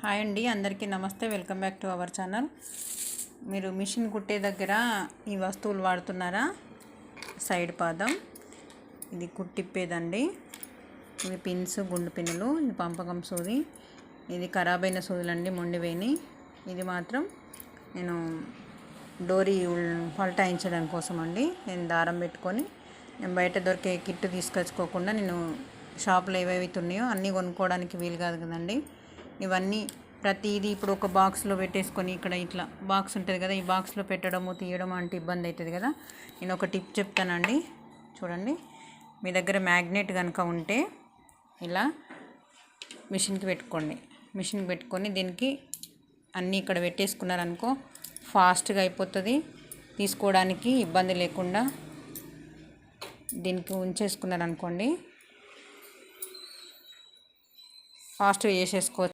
Hi అండి, అందరికీ నమస్తే. Welcome back to our channel. మీరు మిషన్ కుట్టే దగ్గర ఈ వస్తువులు వాడుతున్నారా? సైడ్ పాదం, ఇది కుట్టిప్పేదండి. ఇవి పిన్స్, గుండు పిన్నులు, ఇది పంపకం సూది, ఇది ఖరాబ్ అయిన సూదులండి, మొండివేని. ఇది మాత్రం నేను డోరీ పల్టాయించడం కోసం అండి. నేను దారం పెట్టుకొని నేను బయట దొరికే కిట్ తీసుకొచ్చుకోకుండా నేను షాప్లో ఏవేవి ఉన్నాయో అన్నీ కొనుక్కోవడానికి వీలు కాదు కదండి. ఇవన్నీ ప్రతిదీ ఇప్పుడు ఒక బాక్స్లో పెట్టేసుకొని ఇక్కడ ఇట్లా బాక్స్ ఉంటుంది కదా, ఈ బాక్స్లో పెట్టడము తీయడం అంటే ఇబ్బంది అవుతుంది కదా. నేను ఒక టిప్ చెప్తానండి, చూడండి. మీ దగ్గర మ్యాగ్నెట్ కనుక ఉంటే ఇలా మిషన్కి పెట్టుకోండి. మిషన్కి పెట్టుకొని దీనికి అన్నీ ఇక్కడ పెట్టేసుకున్నారనుకో ఫాస్ట్గా అయిపోతుంది. తీసుకోవడానికి ఇబ్బంది లేకుండా దీనికి ఉంచేసుకున్నారనుకోండి ఫాస్ట్గా చేసేసుకోవచ్చు.